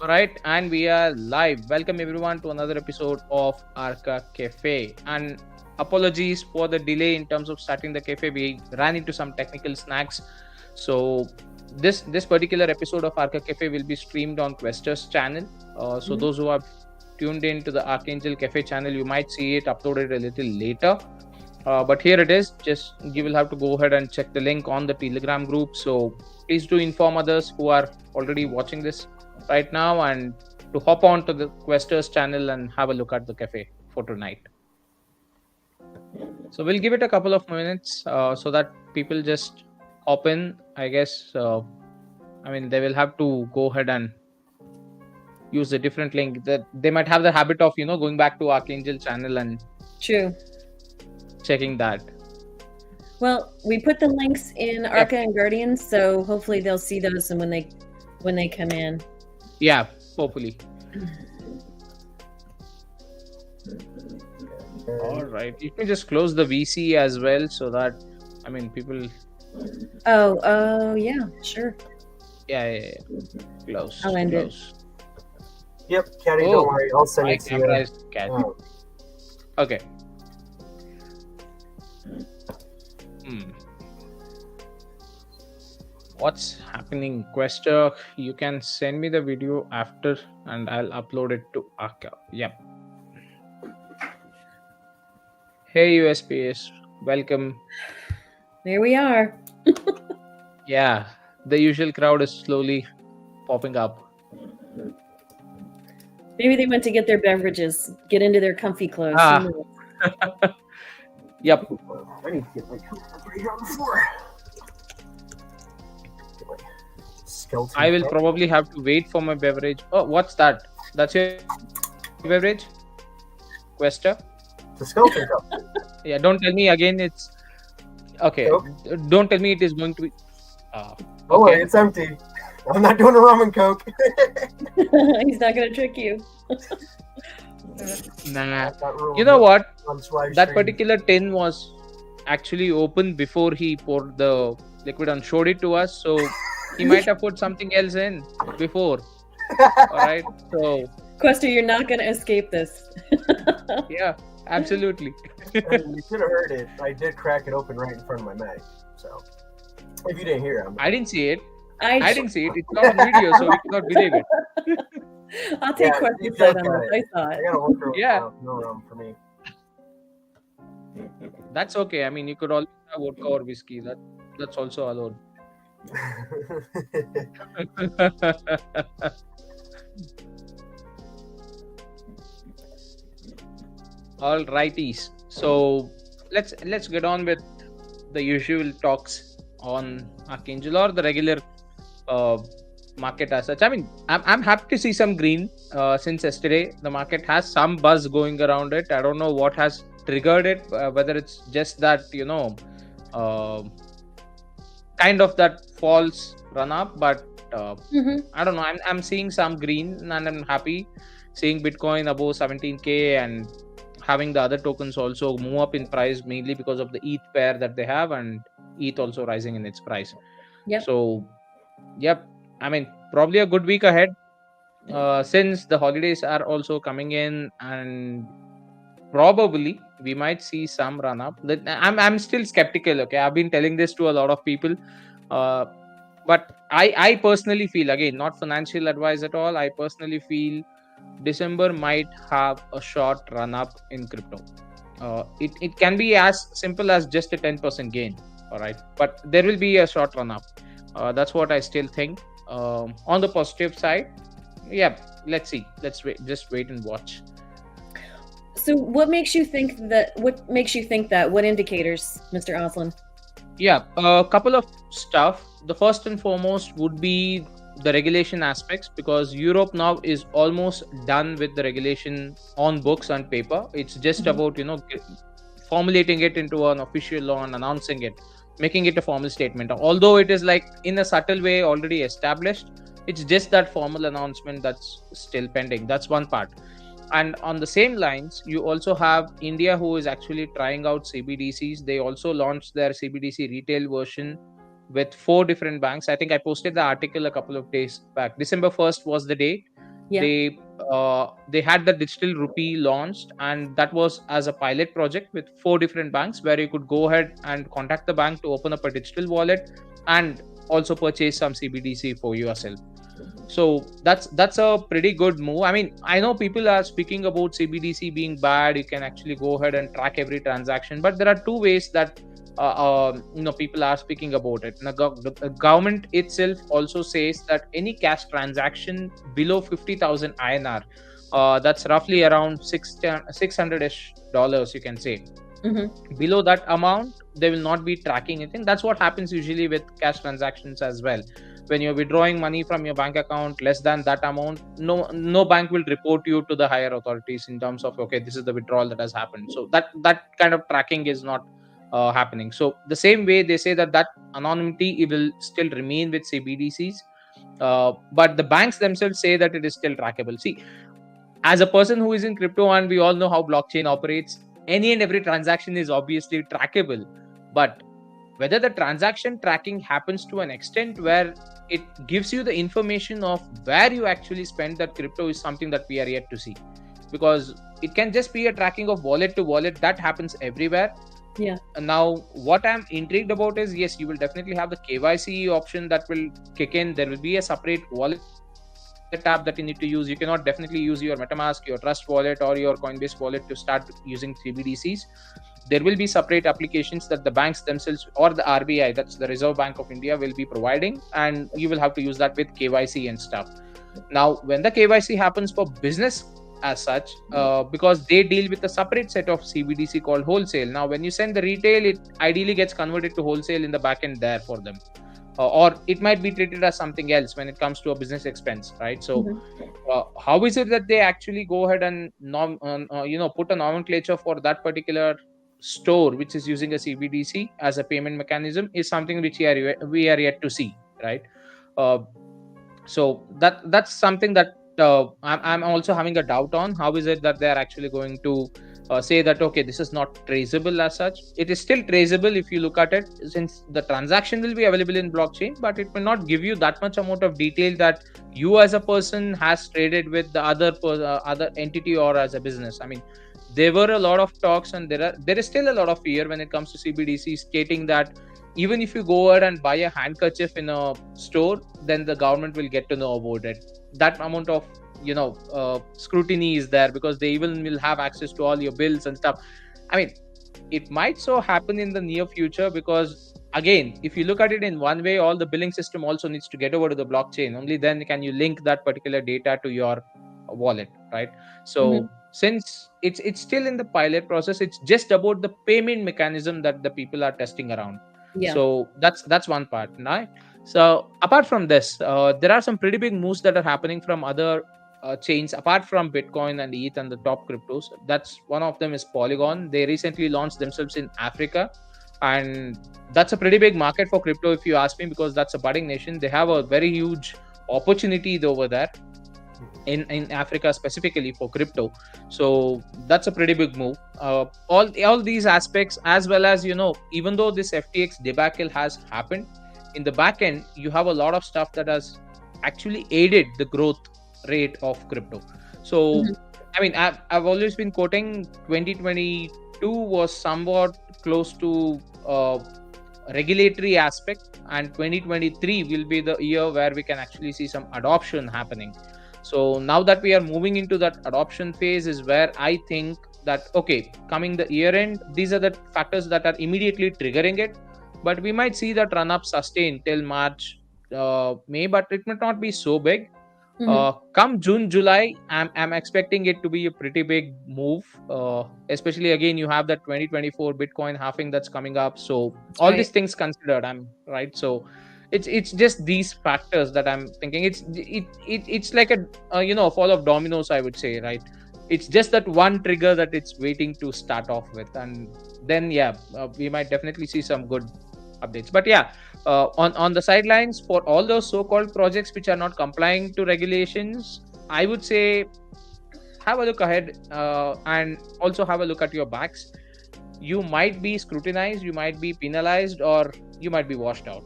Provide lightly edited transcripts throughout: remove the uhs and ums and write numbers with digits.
All right, and we are live. Welcome everyone to another episode of Arca Cafe. And apologies for the delay in terms of starting the cafe. We ran into some technical snags. So this particular episode of Arca Cafe will be streamed on Quester's channel. So those who are tuned in to the ArchAngel Cafe channel, you might see it uploaded a little later. But here it is. Just you will have to go ahead and check the link on the Telegram group. So please do inform others who are already watching this right now and to hop on to the Questers channel and have a look at the cafe for tonight. So we'll give it a couple of minutes so that people just hop in. I guess they will have to go ahead and use a different link. That they might have the habit of going back to ArchAngel channel and checking that. Well, we put the links in Arca and Guardians, so hopefully they'll see those and when they come in. Yeah, hopefully. All right. You can just close the VC as well so that people. Oh, yeah, sure. Yeah. Close. I'll end it. Yep, Caddy, don't worry. I'll send it to you. Oh. Okay. What's happening, Quester? You can send me the video after and I'll upload it to Arca. Yep. Hey USPS, welcome. There we are. Yeah, the usual crowd is slowly popping up. Maybe they went to get their beverages, get into their comfy clothes. Yep. I need to get my computer right here on the floor. I will probably have to wait for my beverage. Oh, what's that? That's your beverage? Quester? The skeleton cup. Yeah, don't tell me again it's... Okay, don't tell me it is going to be... Oh, wait, it's empty. I'm not doing a rum and coke. He's not going to trick you. Nah. You know what? That particular tin was actually open before he poured the liquid and showed it to us. So he might have put something else in before. All right. So Quester, you're not going to escape this. Yeah, absolutely. You should have heard it. I did crack it open right in front of my mic. So if you didn't hear it, I didn't see it. I didn't see it. It's not on video, so we cannot believe it. I'll take Quester's side on this. I saw it. I got to look Yeah. No rum for me. That's okay. You could always have vodka or whiskey. That's also allowed. All righties. So let's get on with the usual talks on ArchAngel or the regular market as such. I'm happy to see some green since yesterday. The market has some buzz going around it. I don't know what has triggered it, whether it's just that kind of that false run up, but I don't know. I'm seeing some green and I'm happy seeing Bitcoin above 17k and having the other tokens also move up in price, mainly because of the ETH pair that they have and ETH also rising in its price. Yep. So probably a good week ahead since the holidays are also coming in, and probably we might see some run up. I'm still skeptical. Okay, I've been telling this to a lot of people, but I personally feel, again, not financial advice at all, I personally feel December might have a short run up in crypto. It can be as simple as just a 10% gain. All right, but there will be a short run up. That's what I still think. On the positive side, yeah, let's see. Let's wait. Just wait and watch. So what makes you think that? What indicators, Mr. Oslin? Yeah, a couple of stuff. The first and foremost would be the regulation aspects, because Europe now is almost done with the regulation on books and paper. It's just about formulating it into an official law and announcing it, making it a formal statement. Although it is like in a subtle way already established, it's just that formal announcement that's still pending. That's one part. And on the same lines, you also have India, who is actually trying out CBDCs. They also launched their CBDC retail version with 4 different banks. I think I posted the article a couple of days back. December 1st was the date. Yeah. They had the digital rupee launched, and that was as a pilot project with 4 different banks, where you could go ahead and contact the bank to open up a digital wallet and also purchase some CBDC for yourself. So that's a pretty good move. I mean, I know people are speaking about CBDC being bad. You can actually go ahead and track every transaction, but there are two ways that people are speaking about it. The government itself also says that any cash transaction below 50,000 INR, that's roughly around 600ish dollars, you can say. Below that amount, they will not be tracking anything. That's what happens usually with cash transactions as well. When you're withdrawing money from your bank account less than that amount, no bank will report you to the higher authorities in terms of, okay, this is the withdrawal that has happened. So that kind of tracking is not happening. So the same way, they say that anonymity, it will still remain with CBDCs, but the banks themselves say that it is still trackable. See, as a person who is in crypto, and we all know how blockchain operates, any and every transaction is obviously trackable. But whether the transaction tracking happens to an extent where it gives you the information of where you actually spend that crypto is something that we are yet to see. Because it can just be a tracking of wallet to wallet, that happens everywhere. Yeah. Now, what I'm intrigued about is, yes, you will definitely have the KYC option that will kick in. There will be a separate wallet app that you need to use. You cannot definitely use your MetaMask, your Trust wallet, or your Coinbase wallet to start using CBDCs. There will be separate applications that the banks themselves or the RBI, that's the Reserve Bank of India, will be providing, and you will have to use that with KYC and stuff. Now, when the KYC happens for business as such, because they deal with a separate set of CBDC called wholesale. Now, when you send the retail, it ideally gets converted to wholesale in the back end there for them. Or it might be treated as something else when it comes to a business expense, right? So how is it that they actually go ahead and put a nomenclature for that particular store which is using a CBDC as a payment mechanism is something which we are yet to see, right? So that's something that I'm also having a doubt on. How is it that they are actually going to say that, okay, this is not traceable as such? It is still traceable if you look at it, since the transaction will be available in blockchain, but it will not give you that much amount of detail that you as a person has traded with the other entity or as a business. I mean, there were a lot of talks, and there is still a lot of fear when it comes to CBDC, stating that even if you go ahead and buy a handkerchief in a store, then the government will get to know about it. That amount of scrutiny is there, because they even will have access to all your bills and stuff. I mean, it might so happen in the near future, because again, if you look at it in one way, all the billing system also needs to get over to the blockchain. Only then can you link that particular data to your wallet, right? So since it's still in the pilot process, it's just about the payment mechanism that the people are testing around. Yeah. So that's one part, right? So apart from this, there are some pretty big moves that are happening from other chains apart from Bitcoin and ETH and the top cryptos. That's one of them is Polygon. They recently launched themselves in Africa, and that's a pretty big market for crypto, if you ask me, because that's a budding nation. They have a very huge opportunity over there in Africa, specifically for crypto. So that's a pretty big move. All these aspects, as well as, even though this FTX debacle has happened, in the back end you have a lot of stuff that has actually aided the growth rate of crypto. So I mean, I've always been quoting 2022 was somewhat close to regulatory aspect, and 2023 will be the year where we can actually see some adoption happening. So now that we are moving into that adoption phase is where I think that, okay, coming the year end, these are the factors that are immediately triggering it. But we might see that run up sustain till March, May, but it might not be so big. Come June, July, I'm expecting it to be a pretty big move. Especially again, you have that 2024 Bitcoin halving that's coming up. So all these things considered, I'm right. So it's just these factors that I'm thinking. It's like a fall of dominoes, I would say, right? It's just that one trigger that it's waiting to start off with, and then we might definitely see some good updates. But on the sidelines, for all those so-called projects which are not complying to regulations, I would say have a look ahead, and also have a look at your backs. You might be scrutinized, you might be penalized, or you might be washed out.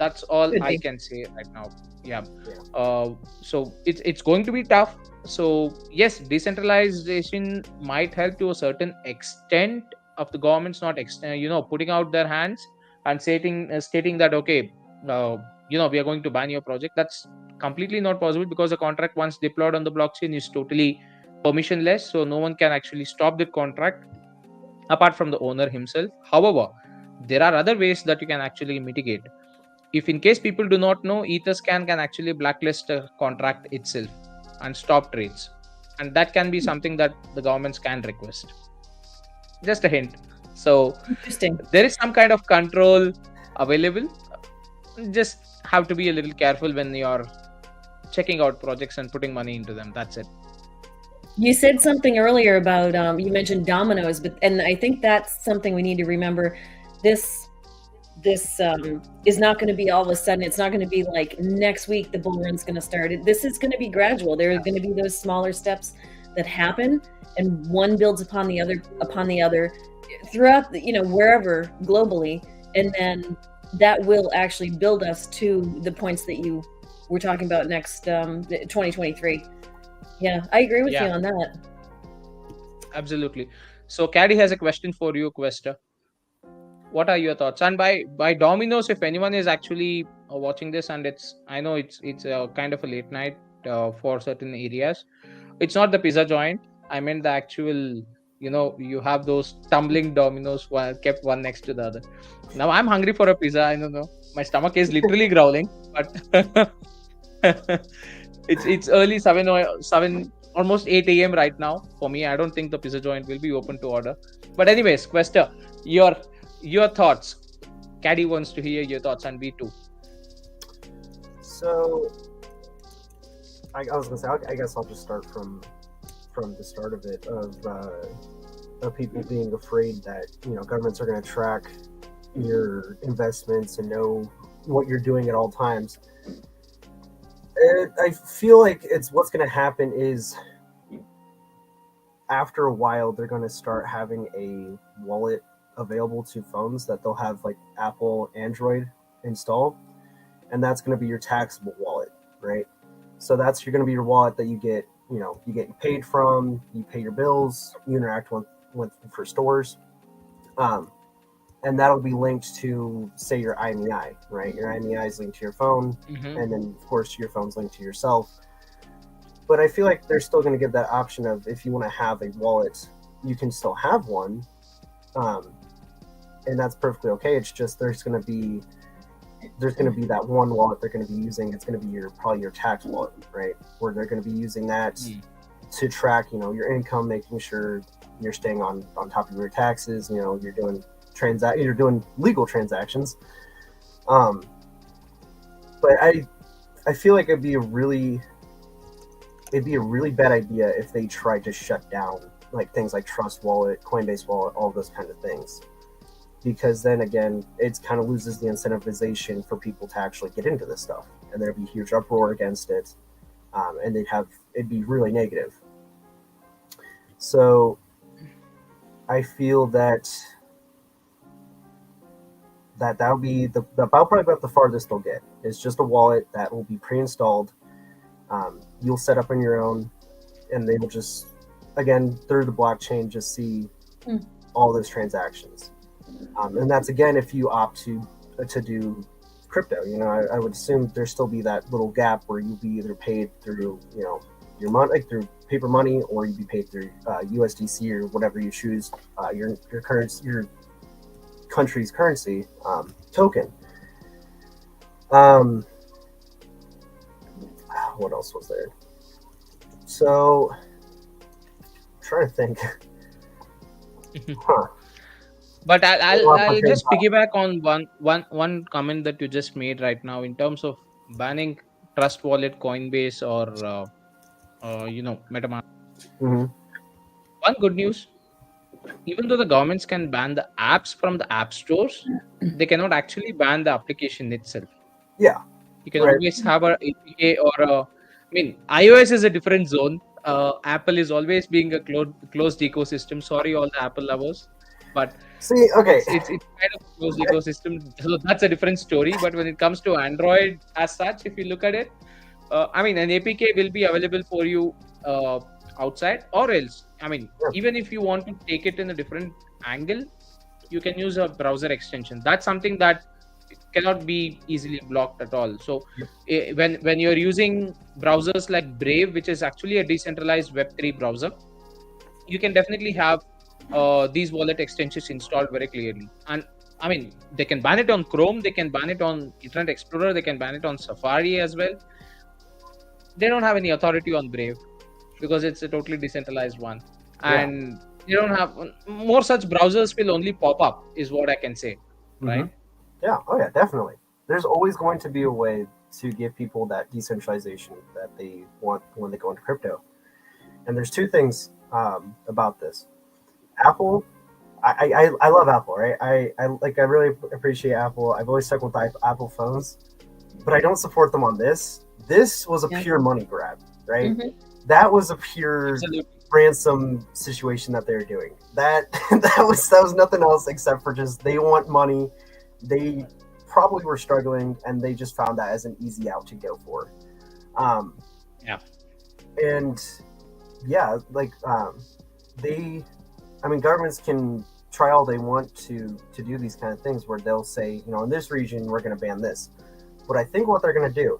That's all Could I be. can say right now. Yeah. Yeah. So it's going to be tough. So yes, decentralization might help to a certain extent of the government's not putting out their hands and stating that okay, we are going to ban your project. That's completely not possible because the contract once deployed on the blockchain is totally permissionless, so no one can actually stop the contract apart from the owner himself. However, there are other ways that you can actually mitigate. If in case people do not know, etherscan can actually blacklist a contract itself and stop trades, and that can be something that the governments can request. Just a hint. So Interesting. there is some kind of control available. Just have to be a little careful when you're checking out projects and putting money into them. That's it. You said something earlier about you mentioned dominoes, and I think that's something we need to remember. This is not going to be all of a sudden. It's not going to be like next week the bull run's going to start. This is going to be gradual. There are going to be those smaller steps that happen, and one builds upon the other throughout wherever globally, and then that will actually build us to the points that you were talking about next 2023. Yeah, I agree with you Yeah, on that. absolutely. So Caddy has a question for you, Questa. What are your thoughts? And by dominoes, if anyone is actually watching this, and I know it's kind of a late night for certain areas. It's not the pizza joint. I meant the actual, you have those tumbling dominoes kept one next to the other. Now I'm hungry for a pizza. I don't know. My stomach is literally growling, but it's early 7 almost 8 a.m. right now for me. I don't think the pizza joint will be open to order. But anyways, Questa, your thoughts. Caddy wants to hear your thoughts, and we too. So I was gonna say, I guess I'll just start from the start of it, of people being afraid that governments are going to track your investments and know what you're doing at all times. I feel like what's going to happen is after a while they're going to start having a wallet available to phones that they'll have like Apple Android installed, and that's going to be your taxable wallet, right? So that's going to be your wallet that you get paid from, you pay your bills, you interact with for stores, and that'll be linked to, say, your IMEI, right? Your IMEI is linked to your phone, and then of course your phone's linked to yourself. But I feel like they're still going to give that option of, if you want to have a wallet, you can still have one, and that's perfectly okay. It's just there's going to be that one wallet they're going to be using. It's going to be probably your tax wallet, right? Where they're going to be using that to track, your income, making sure you're staying on top of your taxes. You're doing you're doing legal transactions. But I feel like it'd be a really bad idea if they tried to shut down like things like Trust Wallet, Coinbase Wallet, all those kind of things. Because then again, it kind of loses the incentivization for people to actually get into this stuff, and there'd be huge uproar against it, and it'd be really negative. So I feel that would be probably about the farthest they'll get. It's just a wallet that will be pre-installed. You'll set up on your own, and they will just, again, through the blockchain, just see all those transactions. And that's, again, if you opt to do crypto. I would assume there still be that little gap where you'll be either paid through your money, like through paper money, or you'd be paid through USDC or whatever you choose, your currency, your country's currency token. What else was there? So, I'm trying to think. But I'll just piggyback on one comment that you just made right now in terms of banning Trust Wallet, Coinbase, or MetaMask. One good news: even though the governments can ban the apps from the app stores, they cannot actually ban the application itself. Yeah, you can always have a APK or iOS is a different zone. Apple is always being a closed ecosystem. Sorry, all the Apple lovers. But See, okay, it's kind of a closed ecosystem, so that's a different story. But when it comes to Android as such, if you look at it, I mean, an APK will be available for you outside, or else, I mean, yeah, even if you want to take it in a different angle, you can use a browser extension. That's something that cannot be easily blocked at all. So yep, when you're using browsers like Brave, which is actually a decentralized Web3 browser, you can definitely have these wallet extensions installed very clearly. And I mean, they can ban it on Chrome, they can ban it on Internet Explorer, they can ban it on Safari as well. They don't have any authority on Brave because it's a totally decentralized one. yeah. And you don't have more such browsers will only pop up, is what I can say, Hmm. right? Yeah, oh yeah, definitely. There's always going to be a way to give people that decentralization that they want when they go into crypto. And there's two things about this. Apple, I love Apple, right? I really appreciate Apple. I've always stuck with Apple phones, but I don't support them on this. This was a Yeah. pure money grab, right? Mhm. That was a pure Absolutely. ransom situation that they're doing. That that was nothing else except for just they want money. They probably were struggling, and they just found that as an easy out to go for. Um, Yeah. and yeah, like they, I mean, governments can try all they want to do these kind of things where they'll say, in this region we're going to ban this. But I think what they're going to do,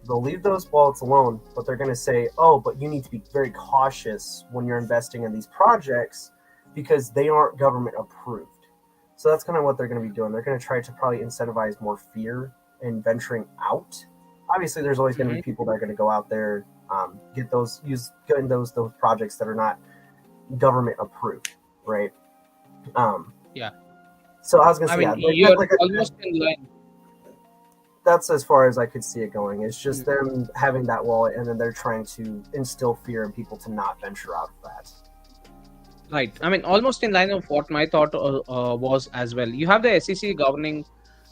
they'll leave those wallets alone, but they're going to say, oh, but you need to be very cautious when you're investing in these projects because they aren't government approved. So that's kind of what they're going to be doing. They're going to try to probably incentivize more fear in venturing out. Obviously, there's always going to be people that are going to go out there, get those projects that are not government approved, right? Yeah. So I was going to I say, mean, yeah, you're almost in line. that's as far as I could see it going. It's just them having that wallet, and then they're trying to instill fear in people to not venture out of that. Right. I mean, almost in line of what my thought was as well. You have the SEC governing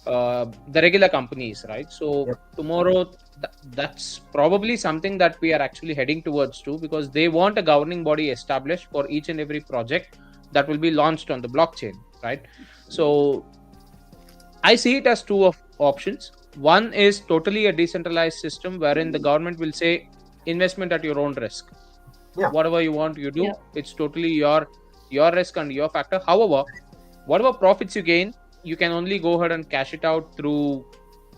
the regular companies, right? So Yep. tomorrow, that's probably something that we are actually heading towards too, because they want a governing body established for each and every project that will be launched on the blockchain, right? So I see it as two of options. One is totally a decentralized system wherein the government will say investment at your own risk. Yeah. Whatever you want, you do. Yeah. It's totally your risk and your factor. However, whatever profits you gain, you can only go ahead and cash it out through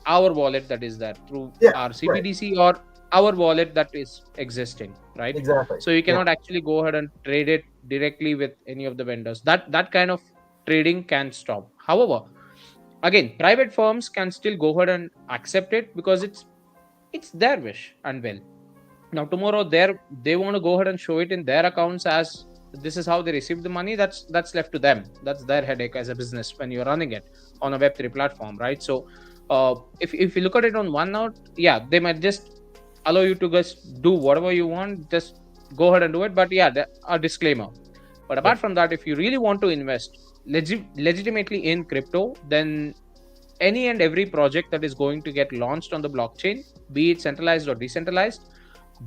our wallet that is there, through our CBDC or our wallet that is existing, right? Exactly. So you cannot actually go ahead and trade it directly with any of the vendors. That kind of trading can stop. However, again, private firms can still go ahead and accept it because it's their wish and will. Now tomorrow they want to go ahead and show it in their accounts as this is how they receive the money. That's left to them. That's their headache as a business when you're running it on a Web3 platform, right? So if you look at it on one note, yeah, they might just allow you to just do whatever you want, just go ahead and do it. But yeah, a disclaimer. But apart from that, if you really want to invest legitimately in crypto, then any and every project that is going to get launched on the blockchain, be it centralized or decentralized,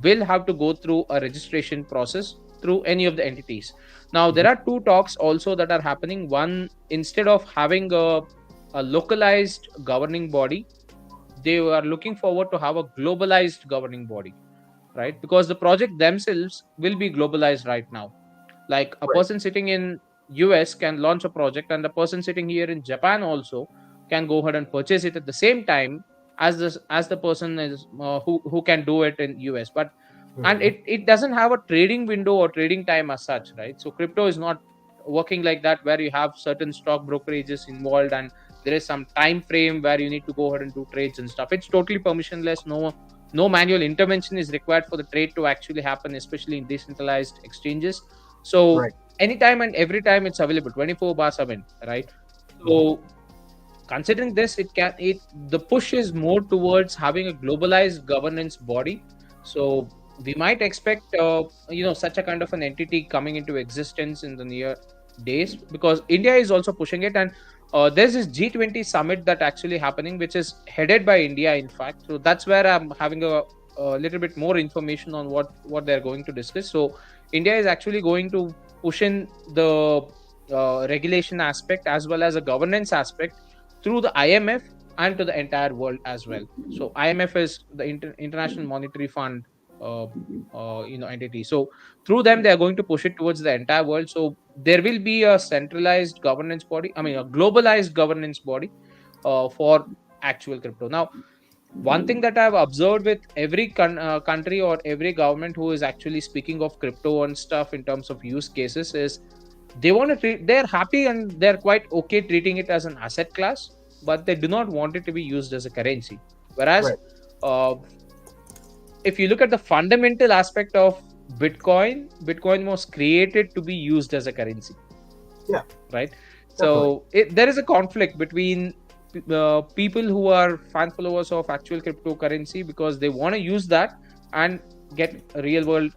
will have to go through a registration process through any of the entities. Now, there are two talks also that are happening. One, instead of having a localized governing body, they are looking forward to have a globalized governing body, right? Because the project themselves will be globalized right now. Like a person sitting in US can launch a project, and the person sitting here in Japan also can go ahead and purchase it at the same time as the person is who can do it in US. But and it doesn't have a trading window or trading time as such, right? So crypto is not working like that, where you have certain stock brokerages involved and there is some time frame where you need to go ahead and do trades and stuff. It's totally permissionless. No manual intervention is required for the trade to actually happen, especially in decentralized exchanges. So anytime and every time it's available 24/7, right? So considering this, the push is more towards having a globalized governance body. So we might expect such a kind of an entity coming into existence in the near days, because India is also pushing it. And there's this G20 summit that actually happening, which is headed by India, in fact. So that's where I'm having a little bit more information on what they're going to discuss. So India is actually going to push in the regulation aspect as well as a governance aspect through the IMF and to the entire world as well. So IMF is the International Monetary Fund entity. So through them, they are going to push it towards the entire world. So there will be a centralized governance body, I mean a globalized governance body for actual crypto. Now, one thing that I've observed with every country or every government who is actually speaking of crypto and stuff in terms of use cases is they want to treat, they're happy and they're quite okay treating it as an asset class, but they do not want it to be used as a currency. Whereas, Right. uh, if you look at the fundamental aspect of Bitcoin was created to be used as a currency. Yeah. Right. Definitely. So there is a conflict between people who are fan followers of actual cryptocurrency because they want to use that and get real world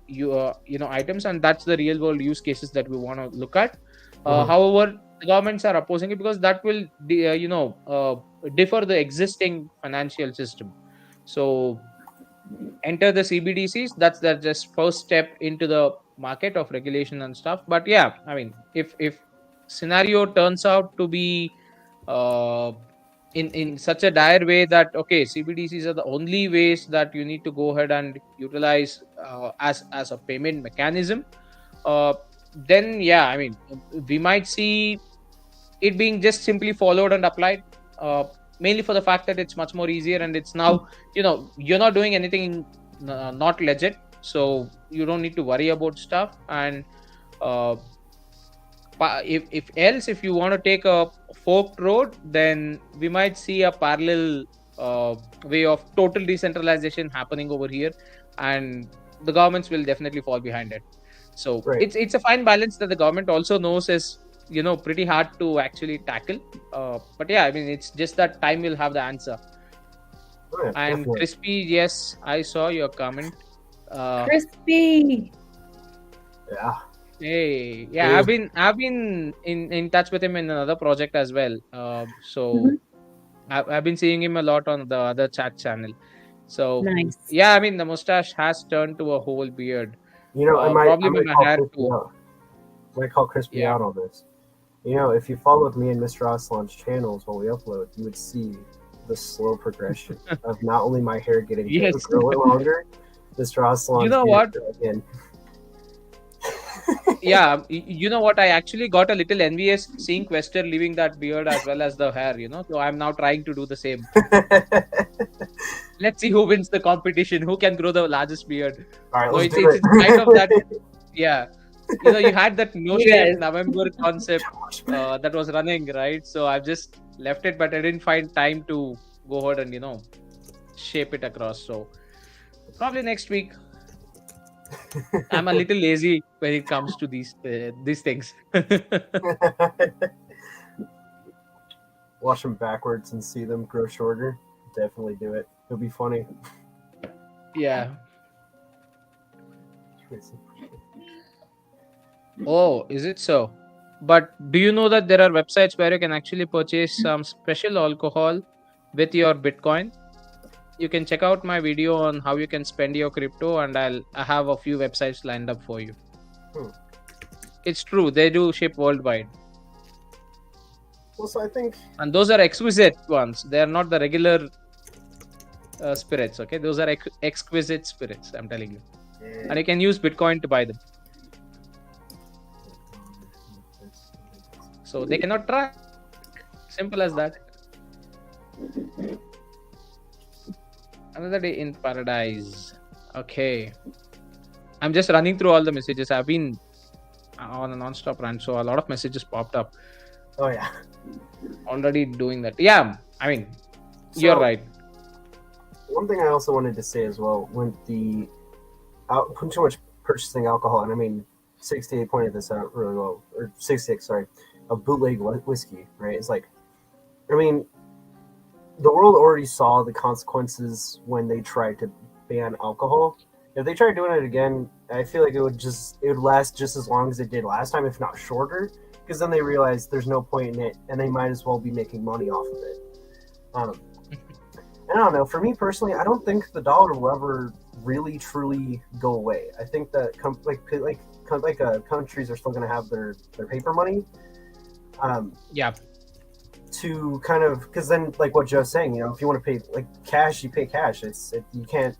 items, and that's the real world use cases that we want to look at. Mhm. However, the governments are opposing it because that will differ the existing financial system. So enter the CBDCs. That's the just first step into the market of regulation and stuff. But yeah, I mean, if scenario turns out to be uh, in such a dire way that okay, CBDCs are the only ways that you need to go ahead and utilize as a payment mechanism, uh, then yeah, I mean, we might see it being just simply followed and applied, mainly for the fact that it's much more easier and it's now, you're not doing anything not legit, so you don't need to worry about stuff. And uh, if you want to take a forked road, then we might see a parallel way of total decentralization happening over here, and the governments will definitely fall behind it. So Right. it's a fine balance that the government also knows is pretty hard to actually tackle. But yeah, I mean, it's just that time will have the answer. Oh, yeah, And definitely. Crispy, yes, I saw your comment. Crispy. Yeah. Hey, yeah, Hey. I've been in touch with him in another project as well. So Mhm. I've been seeing him a lot on the other chat channel. So Nice. yeah, I mean, the mustache has turned to a whole beard. You know, Probably I might my call hair Crispy too. out. Might call Crispy Yeah. out on this. You know, if you followed me and Mr. Aslan's channels while we upload, you would see the slow progression of not only my hair getting Yes. growing longer, Mr. Aslan's You know beard what? growing in. Yeah, you know what? I actually got a little envious seeing Quester leaving that beard as well as the hair. So I'm now trying to do the same. Let's see who wins the competition. Who can grow the largest beard? All right, So let's it's do it's kind of that. it. Yeah. You had that no You shape guys. November concept that was running, right? So I've just left it, but I didn't find time to go ahead and shape it across. So probably next week. I'm a little lazy when it comes to these things. Watch them backwards and see them grow shorter. Definitely do it. It'll be funny. Yeah. Oh, is it so? But do you know that there are websites where you can actually purchase some special alcohol with your Bitcoin? You can check out my video on how you can spend your crypto, and I have a few websites lined up for you. It's true, they do ship worldwide. Well, so I think, And those are exquisite ones. They are not the regular spirits, okay? Those are exquisite spirits, I'm telling you. And you can use Bitcoin to buy them. So they cannot track. Simple as that. Another day in paradise. Okay. I'm just running through all the messages. I've been on a non-stop run, so a lot of messages popped up. oh yeah, Already doing that. Yeah, I mean, you're So, right. One thing I also wanted to say as well, when putting too much purchasing alcohol, and I mean, 68 pointed this out really well, or 66, sorry, a bootleg whiskey, right? It's like, I mean, the world already saw the consequences when they tried to ban alcohol. If they tried doing it again, I feel like it would last just as long as it did last time, if not shorter, because then they realized there's no point in it, and they might as well be making money off of it. I don't know. For me personally, I don't think the dollar will ever really truly go away. I think that countries are still going to have their paper money, Yeah. To kind of, because then like what Joe's saying, if you want to pay like cash, you pay cash. You can't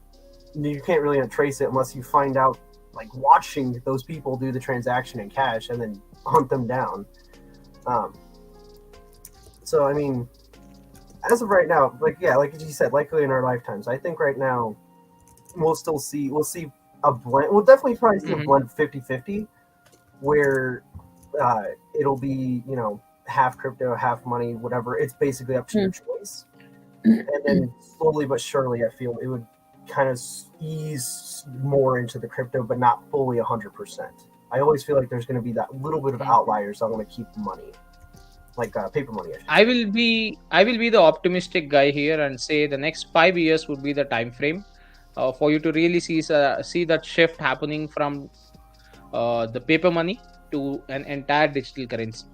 really trace it unless you find out, like watching those people do the transaction in cash and then hunt them down. So I mean, as of right now, like you said, likely in our lifetimes, I think right now we'll see a blend. We'll definitely probably see a blend 50-50, where it'll be half crypto, half money, whatever. It's basically up to your choice. And then slowly but surely, I feel it would kind of ease more into the crypto, but not fully 100%. I always feel like there's going to be that little bit of outliers that want to keep money, like paper money. I will be the optimistic guy here and say the next 5 years would be the time frame for you to really see that shift happening from the paper money to an entire digital currency.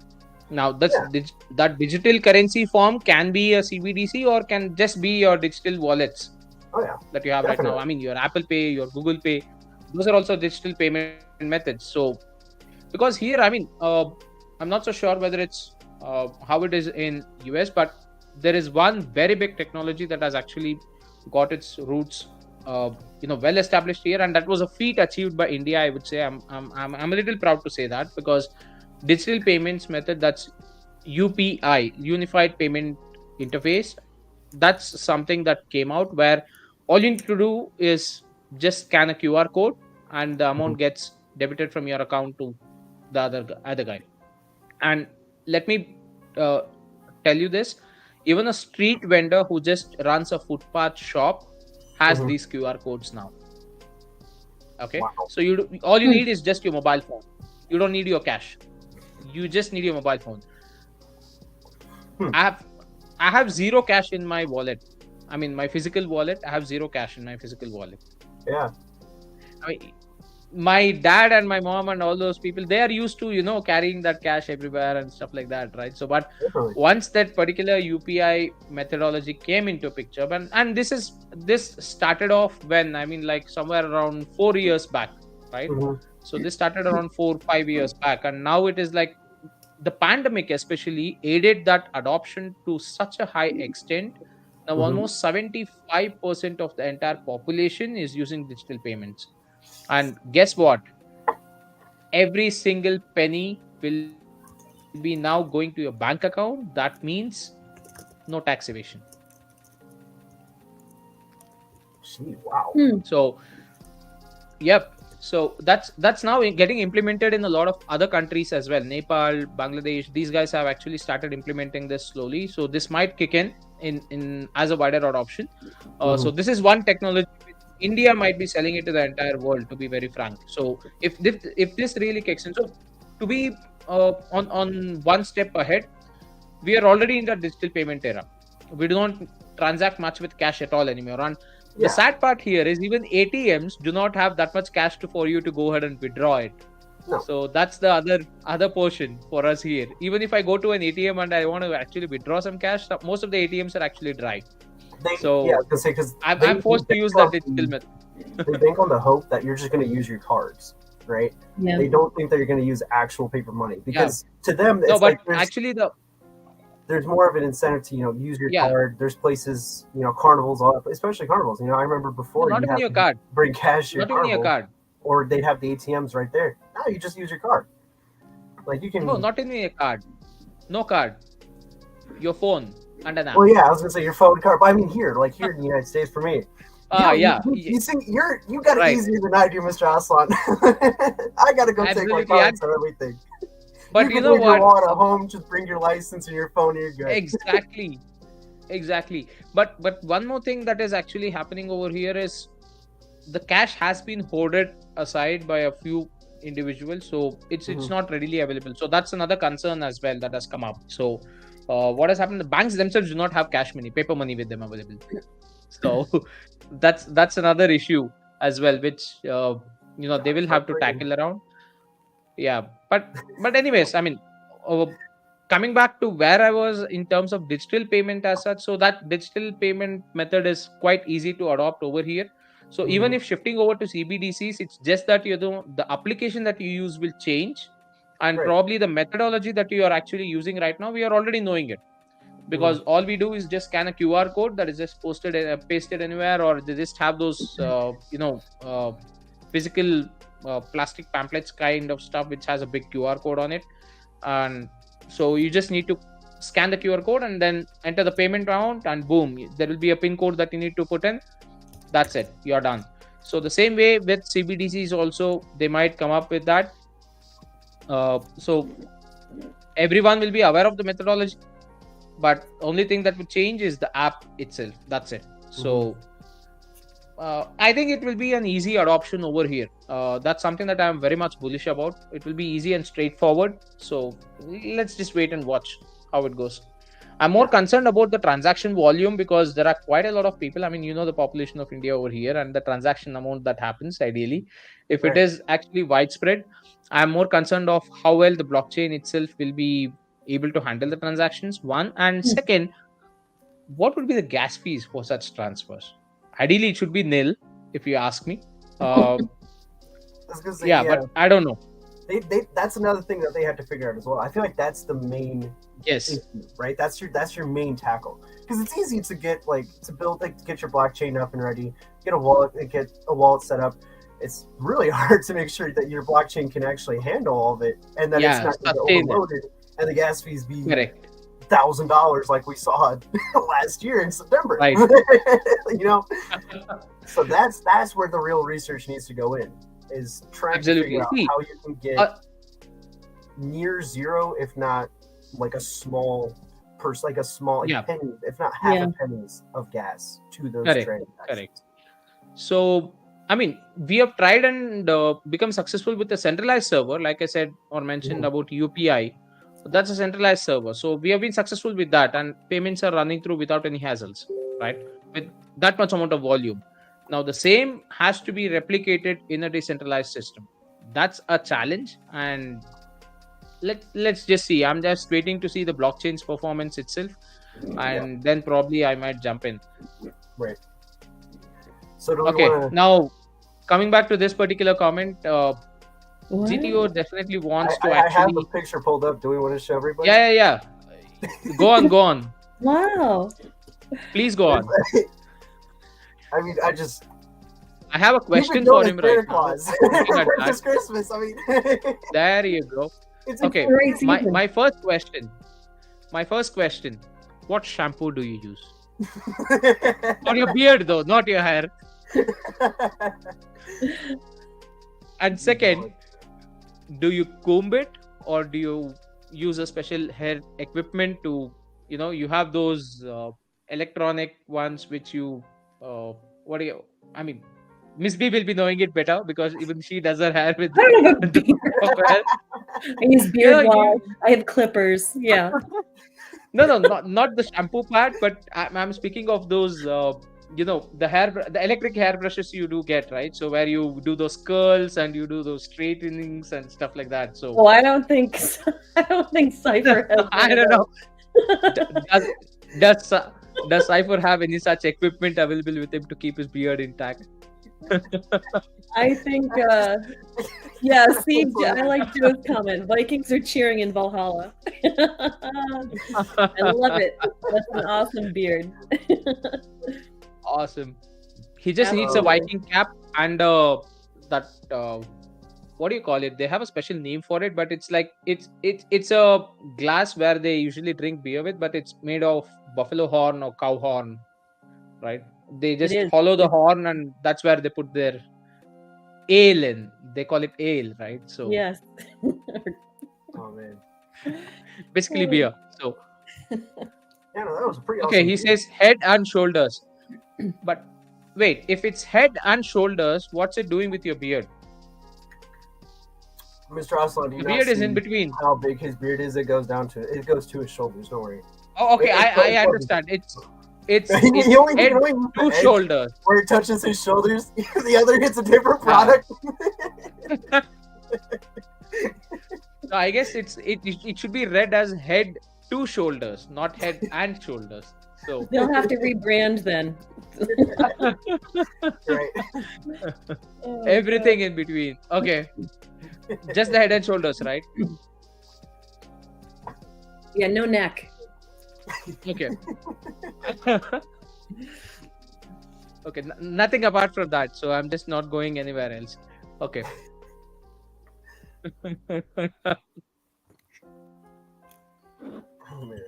Now that digital currency form can be a CBDC or can just be your digital wallets that you have right now. I mean, your Apple Pay, your Google Pay, those are also digital payment methods. So because here, I mean, I'm not so sure whether it's how it is in US, but there is one very big technology that has actually got its roots well established here, and that was a feat achieved by India. I would say I'm a little proud to say that, because digital payments method, that's UPI, Unified Payment Interface, that's something that came out where all you need to do is just scan a QR code and the amount gets debited from your account to the other guy. And let me tell you this, even a street vendor who just runs a footpath shop has these QR codes now. Okay. Wow. So all you need is just your mobile phone. You don't need your cash. You just need your mobile phone. I have zero cash in my wallet. I mean, my physical wallet, I have zero cash in my physical wallet. Yeah. I mean, my dad and my mom and all those people, they are used to carrying that cash everywhere and stuff like that, right? So but once that particular UPI methodology came into picture, and this started off when, I mean, like somewhere around 4 years back, right? So this started around 4-5 years back, and now it is like the pandemic especially aided that adoption to such a high extent. Now almost 75% of the entire population is using digital payments. And guess what? Every single penny will be now going to your bank account. That means no tax evasion. Wow. So, yep. So that's now getting implemented in a lot of other countries as well. Nepal, Bangladesh, these guys have actually started implementing this slowly. So this might kick in as a wider adoption. So this is one technology India might be selling it to the entire world, to be very frank. So if this really kicks in, so to be on one step ahead, we are already in the digital payment era. We don't transact much with cash at all anymore. And the sad part here is even ATMs do not have that much cash for you to go ahead and withdraw it. No. So that's the other portion for us here. Even if I go to an ATM and I want to actually withdraw some cash, most of the ATMs are actually dry. I'm forced to use that digital method. They bank on the hope that you're just going to use your cards, right? Yeah. They don't think that you're going to use actual paper money, because to them, it's there's more of an incentive to use your card. There's places, carnivals, especially carnivals. I remember before not even your card. Bring cash. Not even your card. Or they'd have the ATMs right there. No, you just use your card. Like you can. No, not even your card. No card. Your phone and an app. Well, yeah, I was gonna say your phone card. But I mean, here in the United States, for me. You think you got it easier than I do, Mr. Aslan. I gotta go take my cards and everything. But you know what? Your wallet at home, just bring your license and your phone. You're good. Exactly. But one more thing that is actually happening over here is the cash has been hoarded aside by a few individuals, so it's not readily available. So that's another concern as well that has come up. So what has happened? The banks themselves do not have cash money, paper money with them available. So that's another issue as well, which they will have to tackle around. Yeah, but anyways, I mean, coming back to where I was in terms of digital payment as such, so that digital payment method is quite easy to adopt over here. So even if shifting over to CBDCs, it's just that the application that you use will change. And Right. probably the methodology that you are actually using right now, we are already knowing it, because all we do is just scan a QR code that is just pasted anywhere, or they just have those physical plastic pamphlets kind of stuff which has a big QR code on it. And so you just need to scan the QR code and then enter the payment amount, and boom, there will be a pin code that you need to put in. That's it, you're done. So the same way with CBDCs also, they might come up with that. So everyone will be aware of the methodology, but only thing that would change is the app itself. That's it. So I think it will be an easy adoption over here. That's something that I'm very much bullish about. It will be easy and straightforward. So let's just wait and watch how it goes. I'm more concerned about the transaction volume, because there are quite a lot of people. I mean, the population of India over here, and the transaction amount that happens ideally, if it is actually widespread, I'm more concerned of how well the blockchain itself will be able to handle the transactions, one. And second, what would be the gas fees for such transfers? Ideally, it should be nil, if you ask me. But I don't know. That's another thing that they have to figure out as well. I feel like that's the main issue, right? That's your main tackle, because it's easy to get get your blockchain up and ready, get a wallet set up. It's really hard to make sure that your blockchain can actually handle all of it, and that it's not going to get overloaded, and the gas fees be $1,000 like we saw last year in September. Right. So that's where the real research needs to go in, is trying to figure out how you can get near zero, if not like a small penny, if not half a pennies of gas to those transactions. Correct. So, I mean, we have tried and become successful with a centralized server, like I said or mentioned about UPI. That's a centralized server. So we have been successful with that, and payments are running through without any hassles, right? With that much amount of volume. Now, the same has to be replicated in a decentralized system. That's a challenge, and let's just see. I'm just waiting to see the blockchain's performance itself, and then probably I might jump in. Right. So now coming back to this particular comment, GTO definitely wants to actually. I have the picture pulled up. Do we want to show everybody? Yeah. Go on. Wow. Please go on. I mean, I have a question for him right now. It's Christmas. I mean, there you go. Okay, my first question. What shampoo do you use? For your beard, though, not your hair. And second, do you comb it, or do you use a special hair equipment to, you have those electronic ones which you, Miss B will be knowing it better, because even she does her hair with I use beard wash. I have clippers. Yeah. No, not the shampoo part, but I'm speaking of those, the electric hairbrushes you do get, right? So where you do those curls and you do those straightenings and stuff like that. So I don't think Cypher has. I don't know. Does Cypher have any such equipment available with him to keep his beard intact? I think, see, I like Joe's comment. Vikings are cheering in Valhalla. I love it. That's an awesome beard. Awesome. He just needs a Viking cap and that what do you call it? They have a special name for it, but it's like it's a glass where they usually drink beer with, but it's made of buffalo horn or cow horn, right? They just follow the horn, and that's where they put their ale in. They call it ale, right? So yes. Oh man. Basically beer. So that was pretty awesome. Okay, he says head and shoulders. But wait, if it's head and shoulders, what's it doing with your beard? Mr. Aslan, do you beard is in between. How big his beard is? It goes to his shoulders. Don't worry. Oh, okay. I understand. It's head to shoulders. Where it touches his shoulders, the other hits a different product. So I guess it should be read as head to shoulders, not head and shoulders. So they'll have to rebrand then. Right. Everything in between. Okay. Just the head and shoulders, right? Yeah, no neck. Okay. Okay, nothing apart from that. So I'm just not going anywhere else. Okay. Oh man.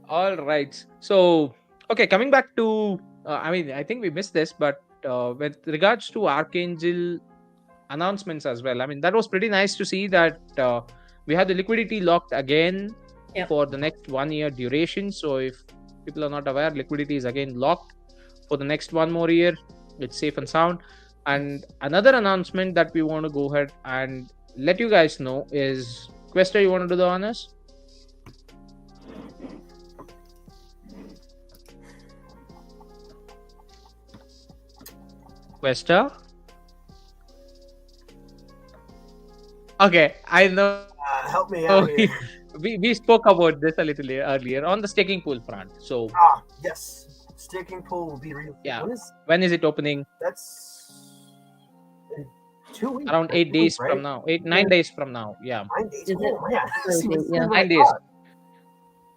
All right. So, okay, coming back to, I mean, I think we missed this, but with regards to Archangel announcements as well, I mean, that was pretty nice to see that we have the liquidity locked again Yep. for the next 1 year duration. So, if people are not aware, liquidity is again locked for the next 1 more year. It's safe and sound. And another announcement that we want to go ahead and let you guys know is, Quester, you want to do the honors? Quester? Okay, I know Help me out here. we spoke about this a little earlier on the staking pool front. So Yes. Staking pool will be yeah, When when is it opening? that's in 2 weeks. Around 8 2 days weeks, from right? now, 9 days from now. Yeah, 9 days. Is it? Oh man. Crazy, It's yeah. what I 9 days. thought.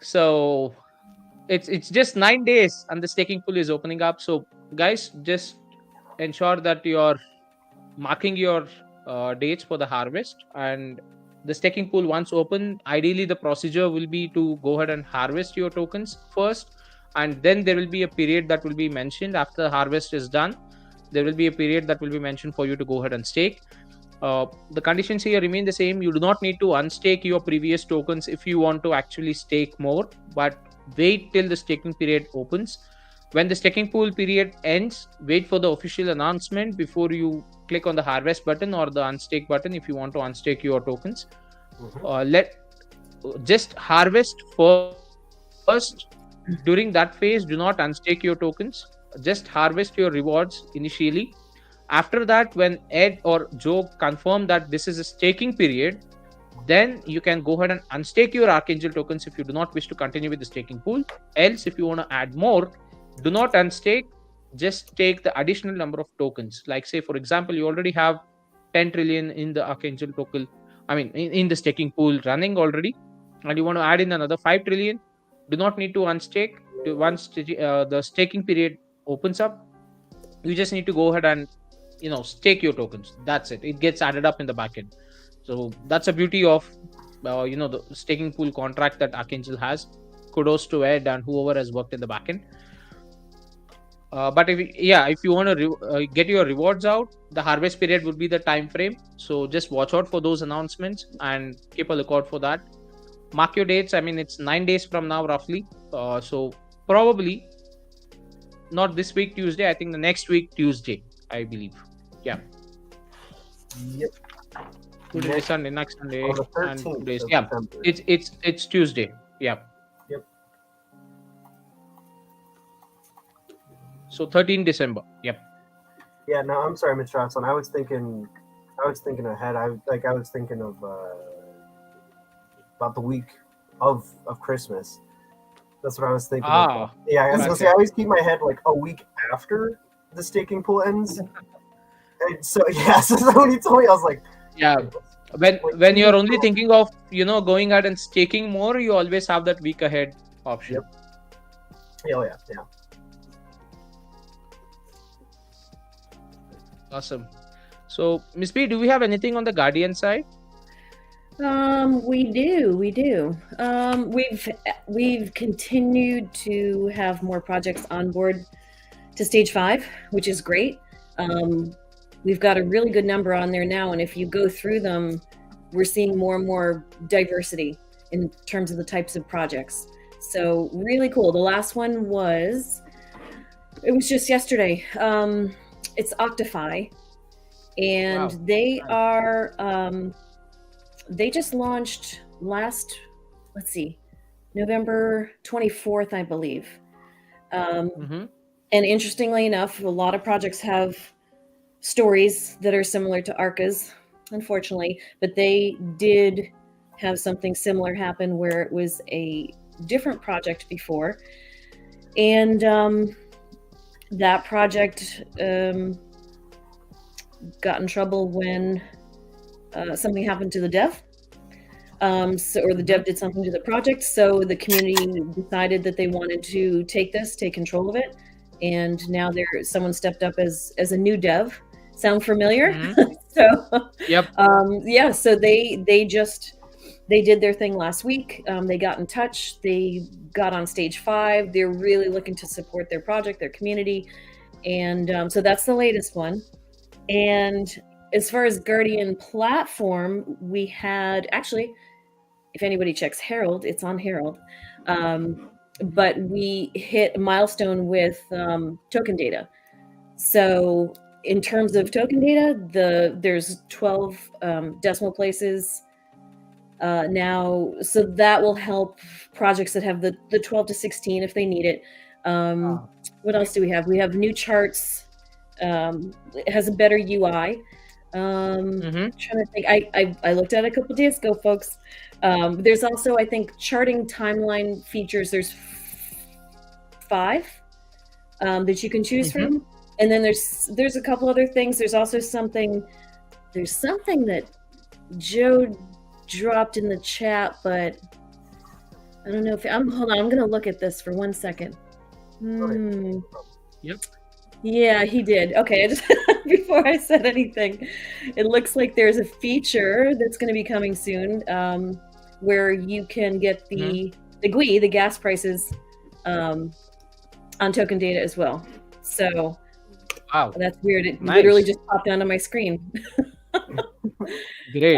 So it's just 9 days, and the staking pool is opening up. So guys, just ensure that you're marking your dates for the harvest, and the staking pool once open, ideally the procedure will be to go ahead and harvest your tokens first, and then there will be a period that will be mentioned after the harvest is done. There will be a period that will be mentioned for you to go ahead and stake. The conditions here remain the same. You do not need to unstake your previous tokens if you want to actually stake more, but wait till the staking period opens. When the staking pool period ends, wait for the official announcement before you click on the harvest button or the unstake button if you want to unstake your tokens. Just harvest first. During that phase, do not unstake your tokens. Just harvest your rewards initially. After that, when Ed or Joe confirm that this is a staking period, then you can go ahead and unstake your Archangel tokens if you do not wish to continue with the staking pool. Else, if you want to add more, do not unstake. Just take the additional number of tokens. Like, say, for example, you already have 10 trillion in the Archangel token, I mean, in the staking pool running already, and you want to add in another 5 trillion, do not need to unstake. Once the staking period opens up, you just need to go ahead and stake your tokens. That's it. It gets added up in the backend. So that's a beauty of the staking pool contract that Archangel has. Kudos to Ed and whoever has worked in the backend. But if you want to get your rewards out, the harvest period would be the time frame. So just watch out for those announcements and keep a lookout for that. Mark your dates. I mean, it's 9 days from now roughly. So probably not this week Tuesday. I think the next week Tuesday, I believe. Yeah. Yep. Today is Sunday, next Sunday, On the and 13th 2 days. of Yeah, September. it's Tuesday. Yeah. Yep. So 13 December. Yep. Yeah, no, I'm sorry, Mr. Johnson. I was thinking ahead. I was thinking of about the week of Christmas. That's what I was thinking. Of. Yeah, I was gonna say I always keep my head like a week after the staking pool ends. And so yeah, so when he told me, I was like, yeah. When you're only thinking of going out and staking more, you always have that week ahead option. Yep. Yeah. Awesome. So, Miss B, do we have anything on the Guardian side? We do. We've continued to have more projects on board to stage 5, which is great. We've got a really good number on there now, and if you go through them, we're seeing more and more diversity in terms of the types of projects. So really cool. The last one was just yesterday. It's Octify, and wow. They are they just launched November 24th, I believe. And interestingly enough, a lot of projects have stories that are similar to Arca's, unfortunately, but they did have something similar happen where it was a different project before. And that project got in trouble when something happened to the dev. or the dev did something to the project. So the community decided that they wanted to take control of it, and now someone stepped up as a new dev. Sound familiar? Mhm. So Yep. yeah, so they did their thing last week. They got in touch. They got on stage 5. They're really looking to support their project, their community, and so that's the latest one. And as far as Guardian platform, we had actually, if anybody checks Herald, it's on Herald. But we hit a milestone with token data. So in terms of token data, there's 12 decimal places now. So that will help projects that have the 12 to 16 if they need it. What else do we have? We have new charts. It has a better UI. Mhm. Trying to think. I looked at it a couple days ago, folks. There's also, I think, charting timeline features. There's 5 that you can choose Mhm. from, and then there's a couple other things. There's also something. There's something that Joe dropped in the chat, but I don't know if hold on. I'm gonna look at this for 1 second. Yep. Yeah, he did. Okay, before I said anything, it looks like there's a feature that's going to be coming soon, where you can get the GUI, the gas prices, on token data as well. So Wow. that's weird. It Nice. literally just popped onto my screen. Great.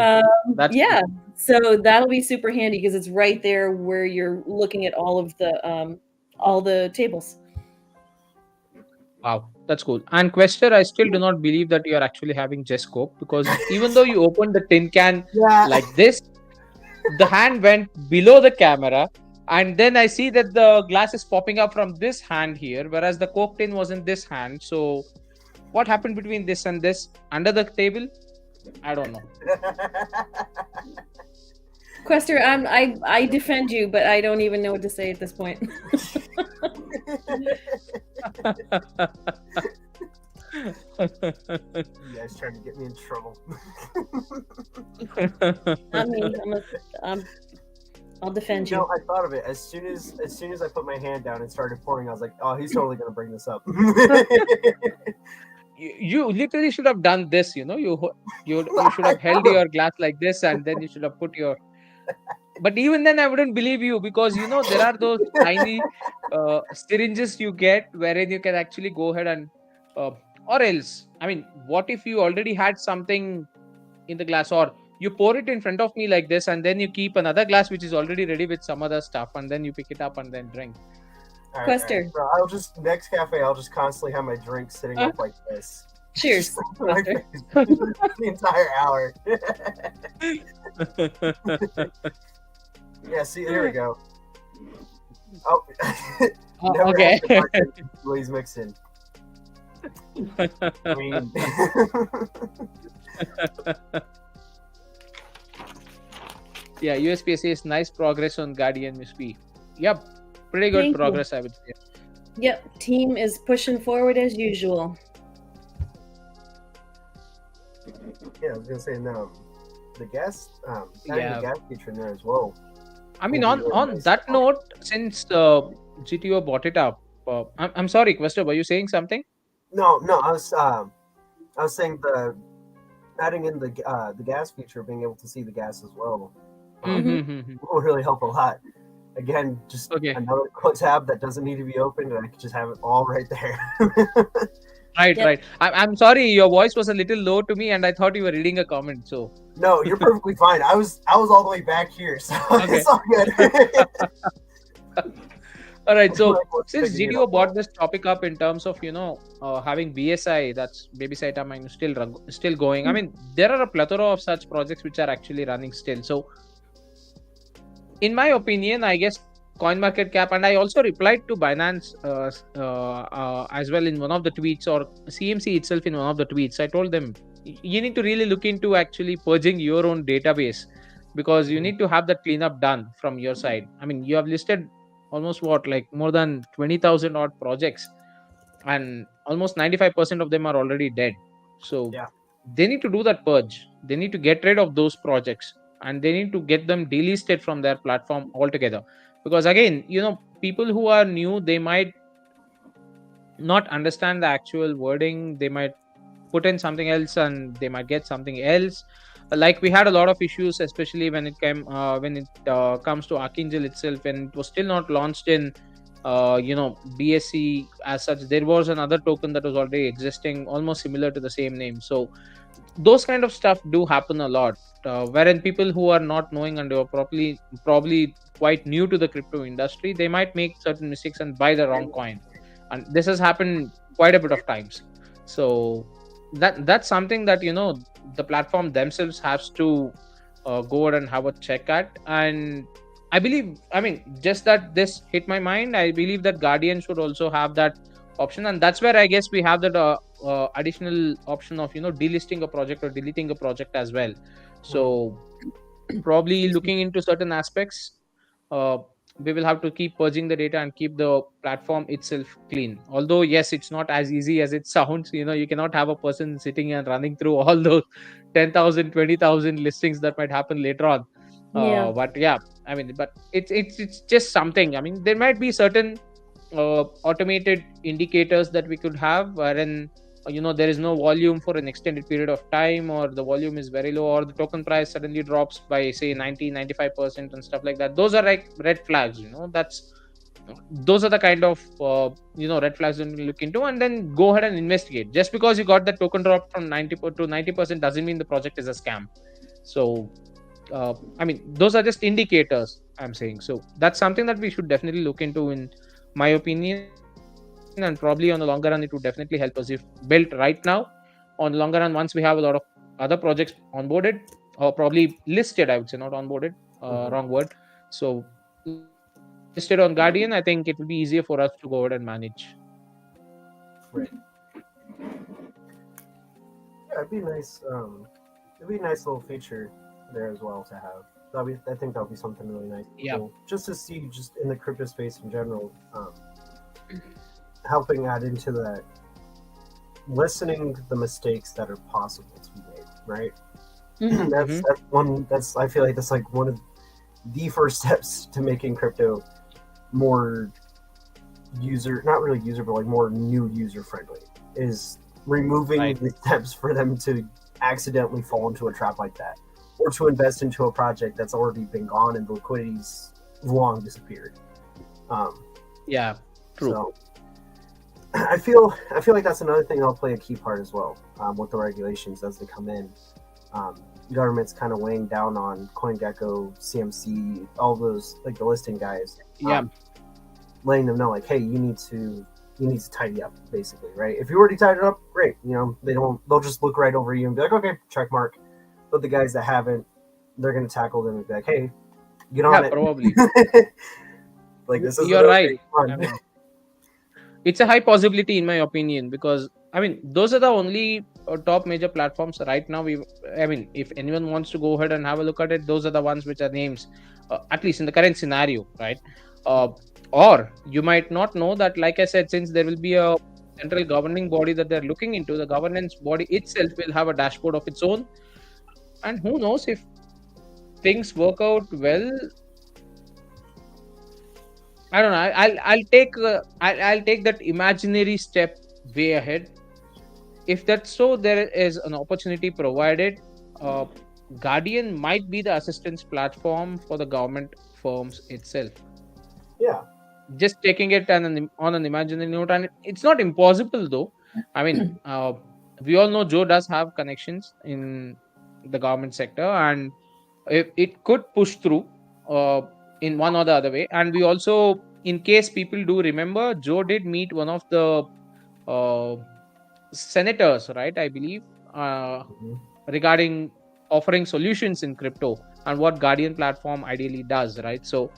That's yeah. So that'll be super handy because it's right there where you're looking at all the tables. Wow, that's cool. And Quester, I still do not believe that you are actually having Jescope, because even though you opened the tin can Yeah. like this, the hand went below the camera, and then I see that the glass is popping up from this hand here, whereas the Coke tin was in this hand. So what happened between this and this under the table? I don't know. Quester, I defend you, but I don't even know what to say at this point. You guys trying to get me in trouble. Not me. I'll defend you. No, I thought of it as soon as I put my hand down and started pouring. I was like, "Oh, he's totally gonna bring this up." You literally should have done this. You should have held your glass like this, and then you should have put your. But even then, I wouldn't believe you, because there are those tiny syringes you get wherein you can actually go ahead and, or else, I mean, what if you already had something in the glass, or you pour it in front of me like this, and then you keep another glass which is already ready with some other stuff, and then you pick it up and then drink. All Quester. So I'll just next cafe. I'll just constantly have my drink sitting up like this. Cheers, Like Quester. the entire hour. Yeah, see, there we go. Oh, never Okay. had the bartender who he's mixing. I mean, Yeah, USPSA is nice progress on Guardian USP. Yep, pretty good Thank you. progress, I would say. Yep, team is pushing forward as usual. yeah, I was gonna say no. The gas, having Yeah. the gas feature in there as well. I mean, Will be really on nice. that note, since GTO bought it up, I'm sorry, Quester, were you saying something? No, I was saying adding in the gas feature, being able to see the gas as well, Mhm. will really help a lot. Again, just Okay. another tab that doesn't need to be opened, and I can just have it all right there. Right, Yep. right. I'm sorry, your voice was a little low to me, and I thought you were reading a comment. So No, you're perfectly fine. I was all the way back here, so it's all good. all right. So Like, since figuring it GTO out. bought this topic up in terms of having BSI, that's baby's item, and still going. I mean, there are a plethora of such projects which are actually running still. So in my opinion, I guess CoinMarketCap, and I also replied to Binance as well in one of the tweets, or CMC itself in one of the tweets. I told them you need to really look into actually purging your own database, because you need to have that cleanup done from your side. I mean, you have listed almost more than 20,000 odd projects, and almost 95% of them are already dead. So Yeah. they need to do that purge. They need to get rid of those projects. and they need to get them delisted from their platform altogether. Because again, people who are new, they might not understand the actual wording. They might put in something else and they might get something else. Like we had a lot of issues, especially when it comes to ArchAngel itself, when it was still not launched in BSC as such. There was another token that was already existing, almost similar to the same name. So those kind of stuff do happen a lot, wherein people who are not knowing and are probably quite new to the crypto industry, they might make certain mistakes and buy the wrong coin, and this has happened quite a bit of times. So that's something that the platform themselves has to go out and have a check at. And just that this hit my mind, I believe that Guardian should also have that option, and that's where I guess we have that additional option of delisting a project or deleting a project as well. So probably looking into certain aspects, uh, we will have to keep purging the data and keep the platform itself clean. Although yes, it's not as easy as it sounds. You cannot have a person sitting and running through all those 10,000, 20,000 listings that might happen later on. Yeah. But yeah, but it's just something. There might be certain automated indicators that we could have, wherein there is no volume for an extended period of time, or the volume is very low, or the token price suddenly drops by say 90-95% and stuff like that. Those are like red flags. Those are the kind of red flags that we look into, and then go ahead and investigate. Just because you got the token drop from 90 to 90% doesn't mean the project is a scam. So those are just indicators, I'm saying. So that's something that we should definitely look into, in my opinion. And probably on the longer run, it would definitely help us if built right now. On the longer run, once we have a lot of other projects onboarded, or probably listed, I would say, not onboarded, wrong word. So listed on Guardian, I think it will be easier for us to go ahead and manage. Right. Yeah, it'd be nice. It'd be a nice little feature there as well to have. I think that'll be something really nice. Yeah. Cool. Just to see, just in the crypto space in general, helping add into that, lessening the mistakes that are possible to be made. Right. That's I feel like that's like one of the first steps to making crypto more not really user, but like more new user friendly, is removing the steps for them to accidentally fall into a trap like that, or to invest into a project that's already been gone and the liquidity's long disappeared. Yeah, true. So I feel like that's another thing that'll play a key part as well, with the regulations as they come in. Government's kind of weighing down on CoinGecko, CMC, all those, like the listing guys. Letting them know, like, hey, you need to tidy up, basically, right? If you already tied it up, great. They'll just look right over you and be like, okay, check mark. But the guys that haven't, they're gonna tackle them and be like, hey, get on it. Probably. Like, this is, you're right. It's a high possibility, in my opinion, because those are the only top major platforms right now. If anyone wants to go ahead and have a look at it, those are the ones which are names, at least in the current scenario, right? Or you might not know that, like I said, since there will be a central governing body that they're looking into, the governance body itself will have a dashboard of its own. And who knows, if things work out well, I don't know. I'll take that imaginary step way ahead. If that's so, there is an opportunity provided. Guardian might be the assistance platform for the government firms itself. Yeah. Just taking it on an imaginary note, and it's not impossible though. We all know Joe does have connections in the government sector, and it could push through in one or the other way. And we also, in case people do remember, Joe did meet one of the senators, right? I believe, regarding offering solutions in crypto and what Guardian platform ideally does, right? So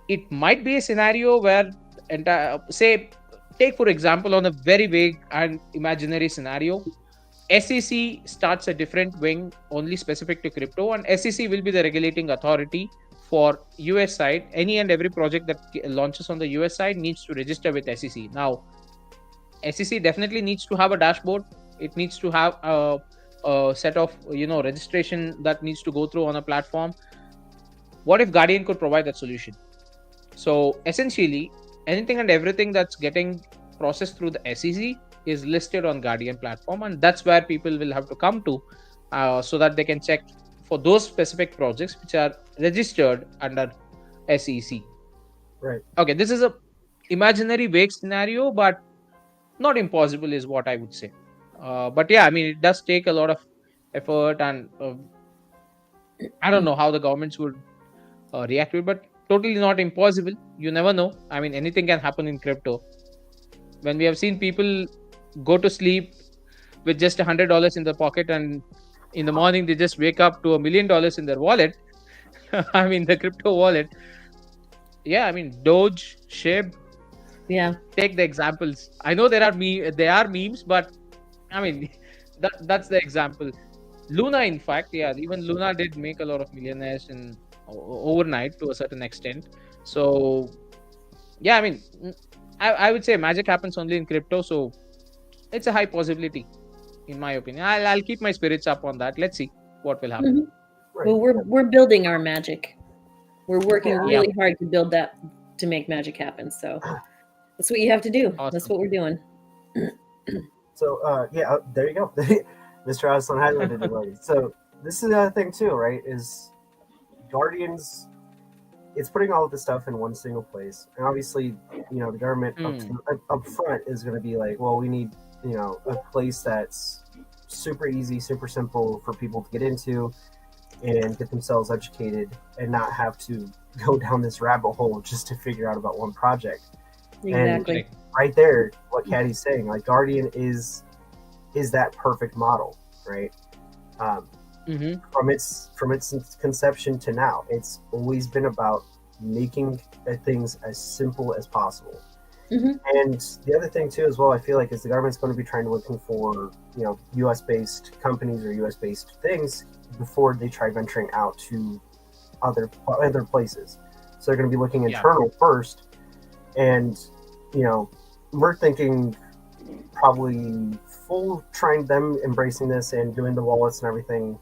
it might be a scenario where, take for example, on a very vague and imaginary scenario, SEC starts a different wing only specific to crypto, and SEC will be the regulating authority for US side. Any and every project that launches on the US side needs to register with SEC. Now, SEC definitely needs to have a dashboard. It needs to have a set of registration that needs to go through on a platform. What if Guardian could provide that solution? So essentially, anything and everything that's getting processed through the SEC is listed on Guardian platform, and that's where people will have to come to, so that they can check for those specific projects which are registered under SEC. Right. Okay, this is a imaginary vague scenario, but not impossible is what I would say. But yeah, I mean, it does take a lot of effort, and I don't know how the governments would react to it, but totally not impossible. You never know. I mean, anything can happen in crypto. When we have seen people go to sleep with just $100 in their pocket, and in the morning they just wake up to $1 million in their wallet. I mean, the crypto wallet. Yeah, I mean, Doge, Shib, Yeah. take the examples. I know there are memes, but I mean, that's the example. Luna, in fact, yeah, even Luna did make a lot of millionaires in overnight to a certain extent. So yeah, I mean, I would say magic happens only in crypto, so it's a high possibility, in my opinion. I'll keep my spirits up on that. Let's see what will happen. Mhm. Right. Well, we're building our magic. We're working Yeah. really hard to build that, to make magic happen. So that's what you have to do. That's Awesome. what we're doing. So there you go. Mr. Aslan highlighted it already. So this is the other thing too, right? Is Guardians, it's putting all of this stuff in one single place, and obviously, the government up front is going to be like, well, we need a place that's super easy, super simple for people to get into and get themselves educated, and not have to go down this rabbit hole just to figure out about one project. Exactly. Correct. Right there, what Caddy's saying, like Guardian is that perfect model, right? From its conception to now, it's always been about making things as simple as possible. Mhm. And the other thing too, as well, I feel like, is the government's going to be looking for U.S. based companies or U.S. based things before they try venturing out to other places. So they're going to be looking internal first, and we're thinking probably full trying them embracing this and doing the wallets and everything.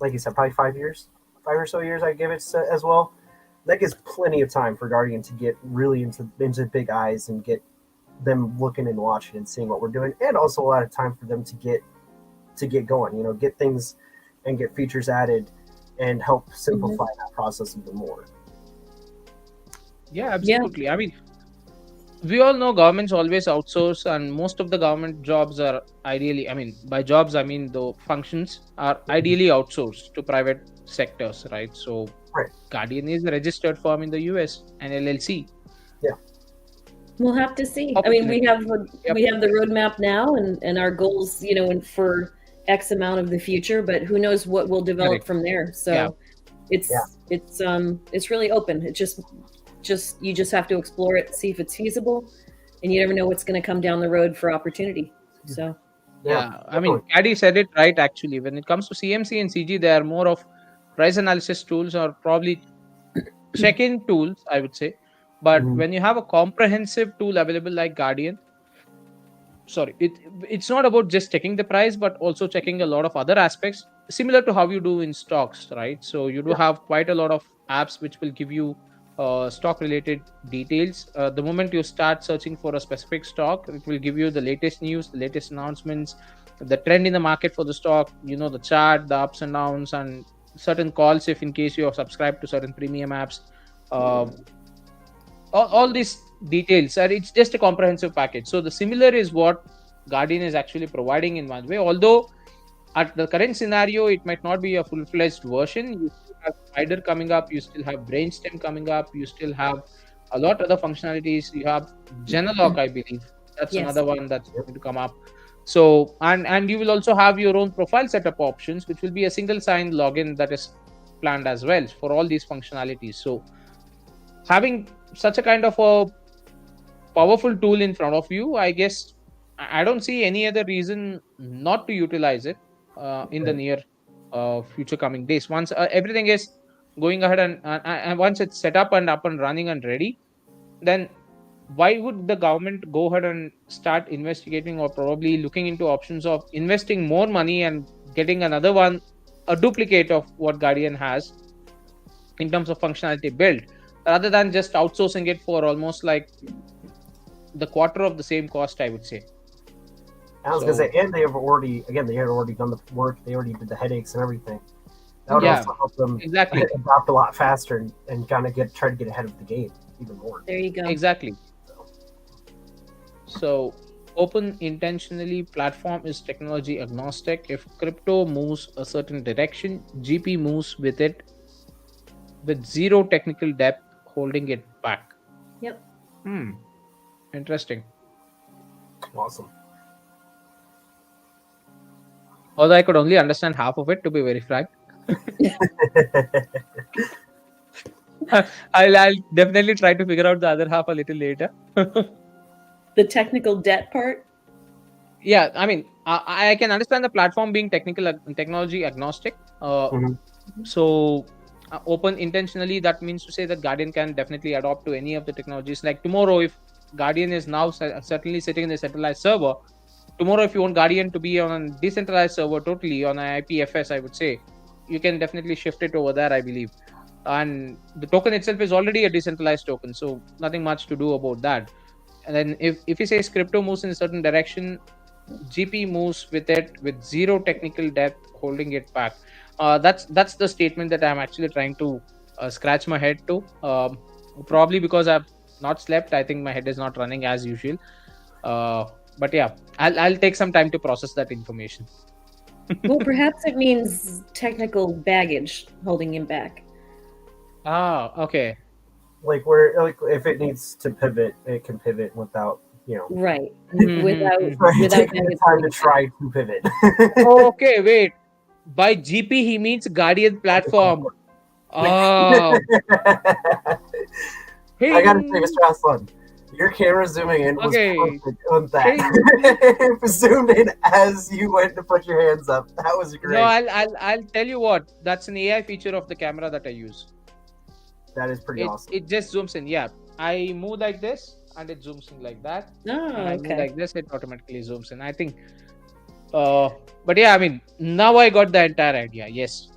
Like you said, probably 5 or so years. I give it as well. That gives plenty of time for Guardian to get really into big eyes and get them looking and watching and seeing what we're doing, and also a lot of time for them to get going. Get things and get features added and help simplify that process even more. Yeah, absolutely. I mean, we all know governments always outsource, and most of the government jobs are ideally, I mean, by jobs, I mean the functions are ideally outsourced to private sectors, right? So Right. Guardian is a registered firm in the US, an LLC. Yeah. We'll have to see. I mean, we have the roadmap now, and our goals, and for X amount of the future, but who knows what will develop from there. So it's really open. It just you just have to explore it, see if it's feasible, and you never know what's going to come down the road for opportunity. So I mean, Caddy said it right, actually. When it comes to CMC and CG, they are more of price analysis tools, or probably check-in tools, I would say. But when you have a comprehensive tool available like Guardian, it's not about just checking the price, but also checking a lot of other aspects, similar to how you do in stocks, right? So you do have quite a lot of apps which will give you stock related details. The moment you start searching for a specific stock, it will give you the latest news, the latest announcements, the trend in the market for the stock, the chart, the ups and downs, and certain calls if in case you are subscribed to certain premium apps. All these details are, it's just a comprehensive package. So the similar is what Guardian is actually providing in one way, although at the current scenario it might not be a full-fledged version. You still have Spider coming up, you still have Brainstem coming up, you still have a lot of other functionalities. You have Genalock, I believe, that's another one that's going to come up. So and you will also have your own profile setup options, which will be a single sign login that is planned as well for all these functionalities. So having such a kind of a powerful tool in front of you, I guess I don't see any other reason not to utilize it in the near future coming days. Once everything is going ahead and once it's set up and running and ready, then why would the government go ahead and start investigating or probably looking into options of investing more money and getting another one, a duplicate of what Guardian has in terms of functionality built, rather than just outsourcing it for almost like the quarter of the same cost, I would say. I was gonna say, and they had already done the work. They already did the headaches and everything. That would Yeah, also help them exactly. adopt a lot faster and kind of try to get ahead of the game even more. There you go. Exactly. So open intentionally platform is technology agnostic. If crypto moves a certain direction, GP moves with it with zero technical depth holding it back. Yep. Interesting. Awesome. Although I could only understand half of it, to be very frank. I'll definitely try to figure out the other half a little later. The technical debt part. Yeah, I mean, I can understand the platform being technology agnostic. Mhm. So open intentionally, that means to say that Guardian can definitely adopt to any of the technologies. Like tomorrow, if Guardian is now certainly sitting in a centralized server, tomorrow if you want Guardian to be on a decentralized server totally on an IPFS, I would say you can definitely shift it over there, I believe. And the token itself is already a decentralized token, so nothing much to do about that. And then if you say crypto moves in a certain direction, GP moves with it with zero technical depth holding it back. That's the statement that I'm actually trying to scratch my head to. Probably because I've not slept. I think my head is not running as usual. But yeah, I'll take some time to process that information. Well, perhaps it means technical baggage holding him back. Okay. Like if it needs to pivot, it can pivot without Right. Mhm, Without mhm. without taking the baggage time holding to him back. try to pivot. Okay, wait. By GP, he means Guardian platform. Oh, I gotta say, Hing. Mr. Aslan, your camera zooming in was Okay. perfect on that. Hing. It zoomed in as you went to put your hands up. That was great. No, I'll tell you what. That's an AI feature of the camera that I use. That is pretty awesome. It just zooms in. Yeah, I move like this, and it zooms in like that. Oh, And I move okay. like this, it automatically zooms in. I think. But yeah, I mean, now I got the entire idea. Yes,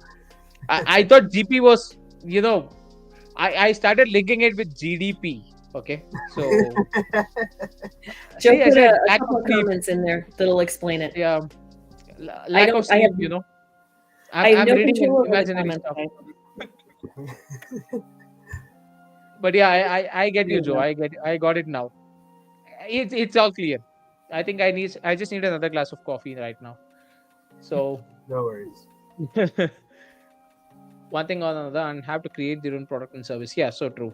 I thought GP was, I started linking it with GDP. Okay, so Joe see, I put said a lack couple of of sleep. comments in there that'll explain it. Yeah, I lack don't. of sleep. I have I'm no reading control over the imaginary comments. stuff. But yeah, I get you, Joe. I got it now. It's all clear. I think I just need another glass of coffee right now. So No worries. one thing or another, and have to create their own product and service. Yeah, so true.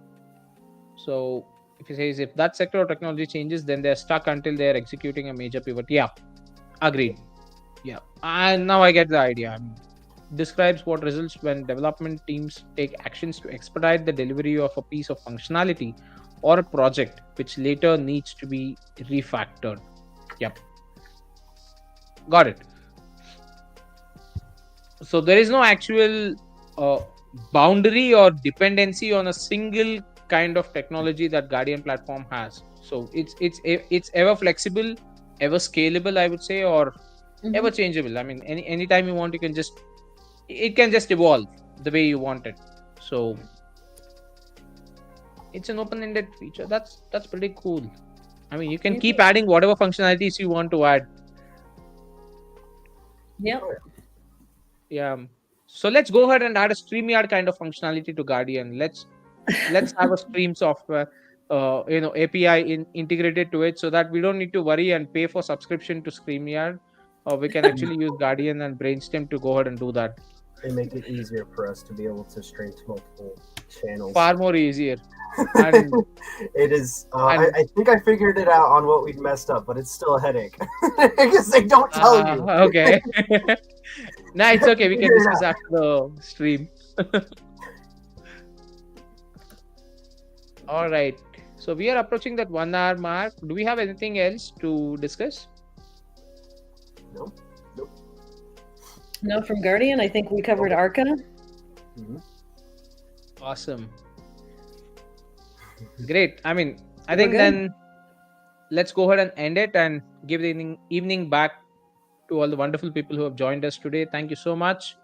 So if you say if that sector of technology changes, then they're stuck until they're executing a major pivot. Yeah, agreed. Yeah, and now I get the idea. Describes what results when development teams take actions to expedite the delivery of a piece of functionality or a project which later needs to be refactored. Yep. Got it. So there is no actual boundary or dependency on a single kind of technology that Guardian platform has. So it's ever flexible, ever scalable, I would say, or ever changeable. I mean, anytime you want, it can just evolve the way you want it. So it's an open-ended feature. That's pretty cool. I mean, you can keep adding whatever functionalities you want to add. Yep. Yeah. So let's go ahead and add a StreamYard kind of functionality to Guardian. Let's have a stream software, API integrated to it, so that we don't need to worry and pay for subscription to StreamYard. We can actually use Guardian and Brainstem to go ahead and do that. They make it easier for us to be able to stream to multiple channels. Far more easier. And it is. I think I figured it out on what we'd messed up, but it's still a headache because they don't tell you. Okay. No, it's okay. We can discuss after the stream. All right. So we are approaching that 1 hour mark. Do we have anything else to discuss? Nope. No, from Guardian, I think we covered Arca. Mm-hmm. Awesome. Great. I mean, I think then let's go ahead and end it and give the evening back to all the wonderful people who have joined us today. Thank you so much,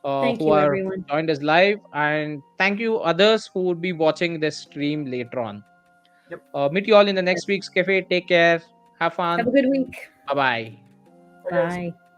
Thank who you, are everyone. joined us live, and thank you others who would be watching this stream later on. Yep. Meet you all in the next week's cafe. Take care. Have Have fun. a good week. Bye bye. Bye, guys. Bye.